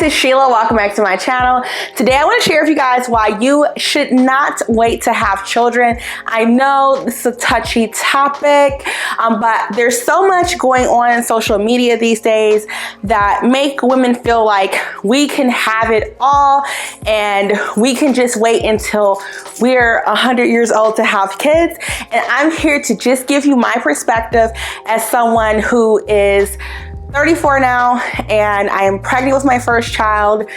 guys, it's Sheila. Welcome back to my channel. Today I want to share with you guys why you should not wait to have children. I know this is a touchy topic, but there's so much going on in social media these days that make women feel like we can have it all and we can just wait until we're 100 years old to have kids. And I'm here to just give you my perspective as someone who is 34 now, and I am pregnant with my first child,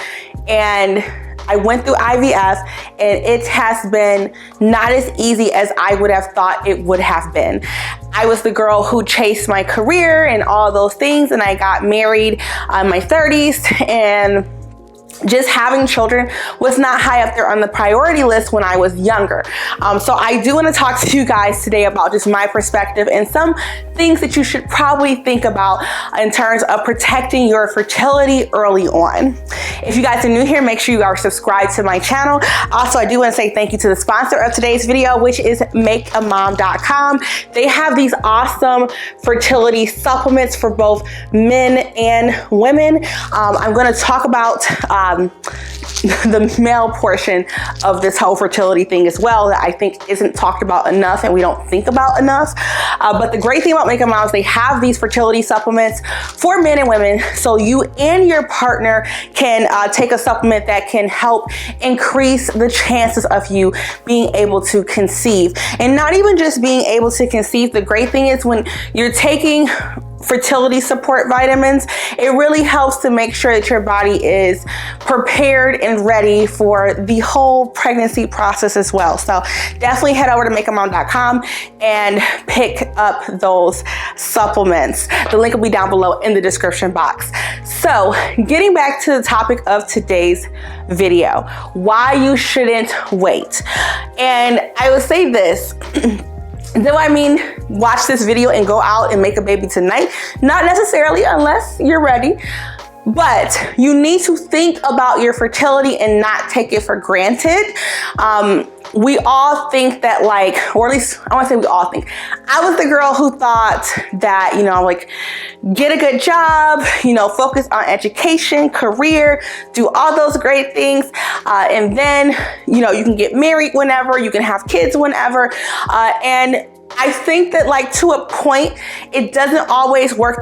and I went through IVF, and it has been not as easy as I would have thought it would have been. I was the girl who chased my career and all those things, and I got married in my 30s, and just having children was not high up there on the priority list when I was younger. So I do want to talk to you guys today about just my perspective and some things that you should probably think about in terms of protecting your fertility early on. If you guys are new here, make sure you are subscribed to my channel. Also, I do want to say thank you to the sponsor of today's video, which is makeamom.com. They have these awesome fertility supplements for both men and women. I'm going to talk about the male portion of this whole fertility thing as well that I think isn't talked about enough and we don't think about enough. But the great thing about Make a Mom is they have these fertility supplements for men and women, so you and your partner can take a supplement that can help increase the chances of you being able to conceive. And not even just being able to conceive, the great thing is when you're taking fertility support vitamins, it really helps to make sure that your body is prepared and ready for the whole pregnancy process as well. So definitely head over to makeamom.com and pick up those supplements. The link will be down below in the description box. So getting back to the topic of today's video, why you shouldn't wait. And I would say this, do I mean watch this video and go out and make a baby tonight? Not necessarily, unless you're ready. But you need to think about your fertility and not take it for granted. We all think that, like, or at least I want to say we all think. I was the girl who thought that, like, get a good job, focus on education, career, do all those great things. And then, you can get married whenever, you can have kids whenever. And I think that, like, to a point, it doesn't always work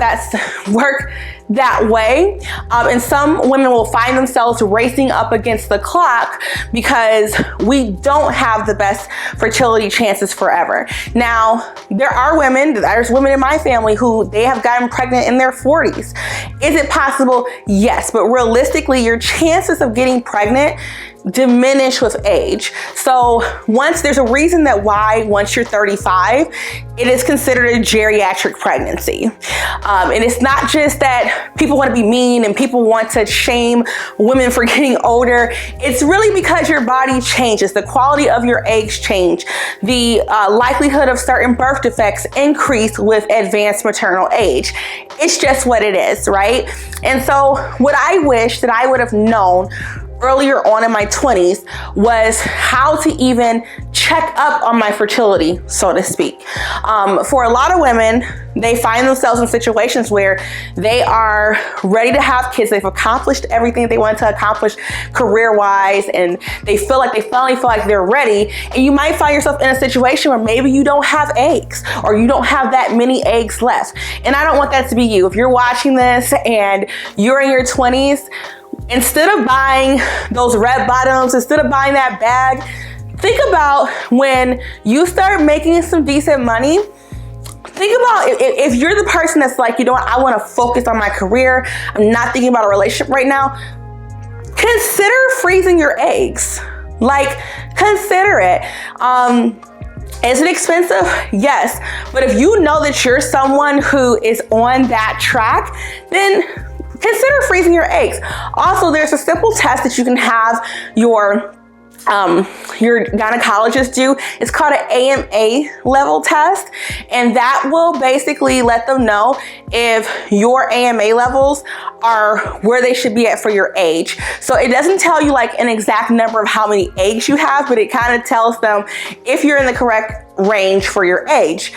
that way. And some women will find themselves racing up against the clock because we don't have the best fertility chances forever. Now, there's women in my family who they have gotten pregnant in their 40s. Is it possible? Yes, but realistically, your chances of getting pregnant diminish with age. So there's a reason that once you're 35, it is considered a geriatric pregnancy. And it's not just that people want to be mean and people want to shame women for getting older. It's really because your body changes. The quality of your eggs change. The likelihood of certain birth defects increase with advanced maternal age. It's just what it is, right? And so what I wish that I would have known earlier on in my 20s was how to even check up on my fertility, so to speak. For a lot of women, they find themselves in situations where they are ready to have kids. They've accomplished everything they want to accomplish career-wise, and they finally feel like they're ready. And you might find yourself in a situation where maybe you don't have eggs, or you don't have that many eggs left. And I don't want that to be you. If you're watching this and you're in your 20s, instead of buying those red bottoms, instead of buying that bag, think about when you start making some decent money. Think about if you're the person that's like, I want to focus on my career. I'm not thinking about a relationship right now. Consider freezing your eggs. Like, consider it. Is it expensive? Yes. But if you know that you're someone who is on that track, then consider freezing your eggs. Also, there's a simple test that you can have your gynecologist do. It's called an AMA level test, and that will basically let them know if your AMA levels are where they should be at for your age. So it doesn't tell you like an exact number of how many eggs you have, but it kind of tells them if you're in the correct range for your age.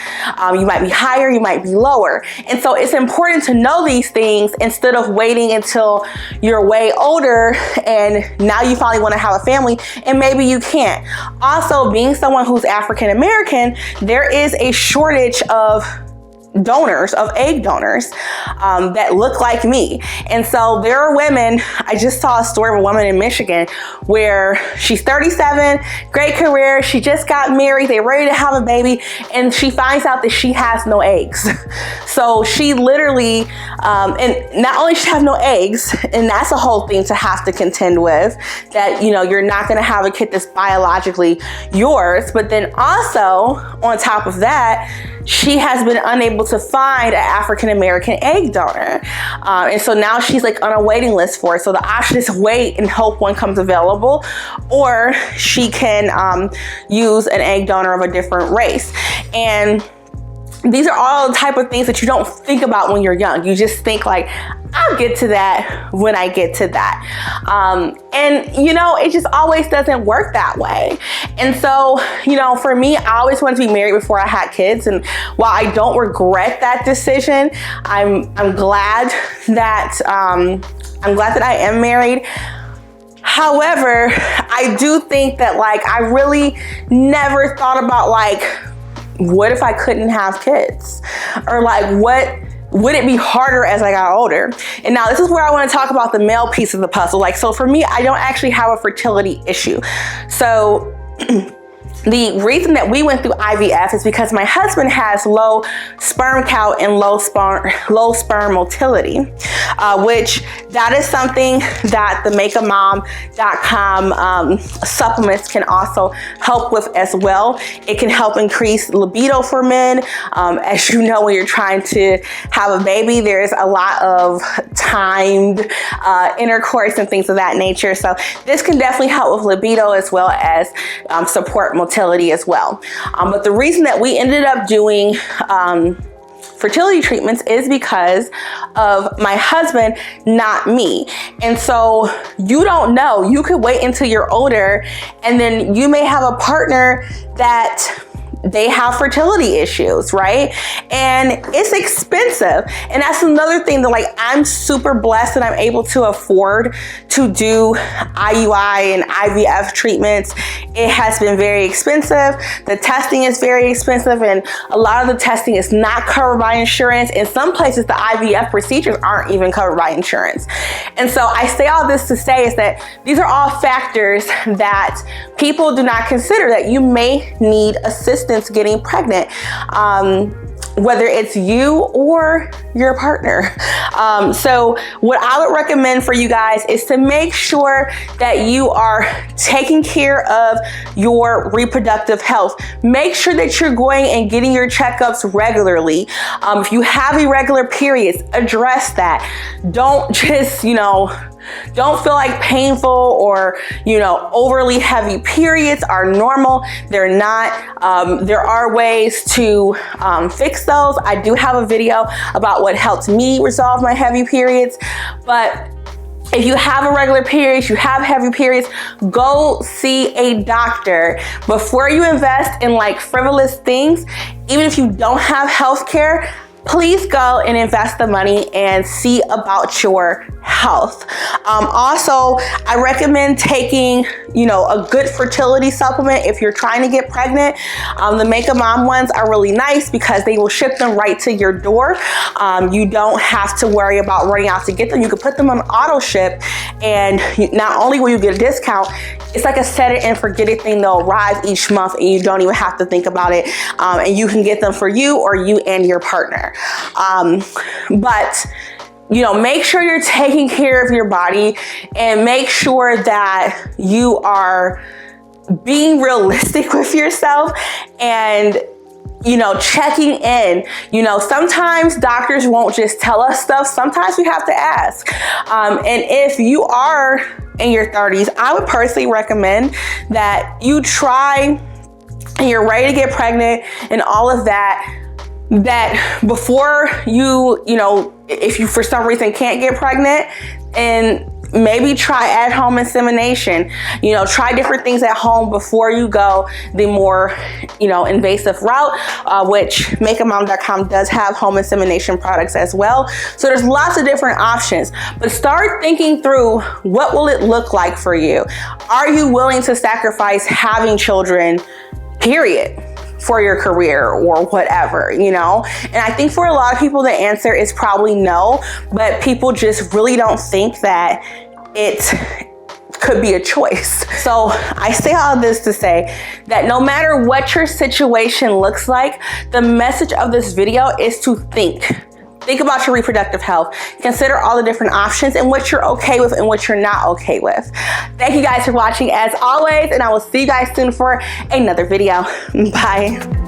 You might be higher, you might be lower. And so it's important to know these things instead of waiting until you're way older and now you finally want to have a family and maybe you can't. Also, being someone who's African American, there is a shortage of donors, of egg donors that look like me. And so there are women, I just saw a story of a woman in Michigan where she's 37, great career, she just got married, they're ready to have a baby, and she finds out that she has no eggs. So she literally, and not only she have no eggs, and that's a whole thing to have to contend with, that, you know, you're not gonna have a kid that's biologically yours, but then also on top of that, she has been unable to find an African American egg donor. And so now she's like on a waiting list for it. So the option is wait and hope one comes available, or she can use an egg donor of a different race. And these are all the type of things that you don't think about when you're young. You just think like, I'll get to that when I get to that. And you know, it just always doesn't work that way. And so, you know, for me, I always wanted to be married before I had kids. And while I don't regret that decision, I'm glad that I am married. However, I do think that like, I really never thought about like, what if I couldn't have kids? Or like, what would it be harder as I got older? And now this is where I want to talk about the male piece of the puzzle. Like, so for me, I don't actually have a fertility issue. So the reason that we went through IVF is because my husband has low sperm count and low sperm motility, which that is something that the makeamom.com supplements can also help with as well. It can help increase libido for men. As you know, when you're trying to have a baby, there's a lot of timed intercourse and things of that nature. So this can definitely help with libido as well as support motility as well. But the reason that we ended up doing fertility treatments is because of my husband, not me. And so you don't know, you could wait until you're older and then you may have a partner that they have fertility issues, right? And it's expensive. And that's another thing that like, I'm super blessed that I'm able to afford to do IUI and IVF treatments. It has been very expensive. The testing is very expensive, and a lot of the testing is not covered by insurance. In some places, the IVF procedures aren't even covered by insurance. And so I say all this to say is that these are all factors that people do not consider, that you may need assistance getting pregnant, whether it's you or your partner. So what I would recommend for you guys is to make sure that you are taking care of your reproductive health. Make sure that you're going and getting your checkups regularly. If you have irregular periods, address that. Don't just, don't feel like painful or, overly heavy periods are normal. They're not. There are ways to fix those. I do have a video about what helped me resolve my heavy periods. But if you have irregular periods, you have heavy periods, go see a doctor before you invest in like frivolous things. Even if you don't have health care, please go and invest the money and see about your health. Also, I recommend taking, a good fertility supplement if you're trying to get pregnant. The Make a Mom ones are really nice because they will ship them right to your door. You don't have to worry about running out to get them. You can put them on auto ship, and not only will you get a discount, it's like a set it and forget it thing. They'll arrive each month and you don't even have to think about it. And you can get them for you or you and your partner. But make sure you're taking care of your body and make sure that you are being realistic with yourself and checking in. Sometimes doctors won't just tell us stuff. Sometimes we have to ask. And if you are in your 30s, I would personally recommend that you try and you're ready to get pregnant and all of that before you, if you for some reason can't get pregnant, and maybe try at-home insemination. You know, try different things at home before you go the more, you know, invasive route, which makeamom.com does have home insemination products as well. So there's lots of different options, but start thinking through, what will it look like for you? Are you willing to sacrifice having children, period, for your career or whatever, you know? And I think for a lot of people, the answer is probably no, but people just really don't think that it could be a choice. So I say all this to say that no matter what your situation looks like, the message of this video is to think about your reproductive health. Consider all the different options and what you're okay with and what you're not okay with. Thank you guys for watching as always, and I will see you guys soon for another video. Bye.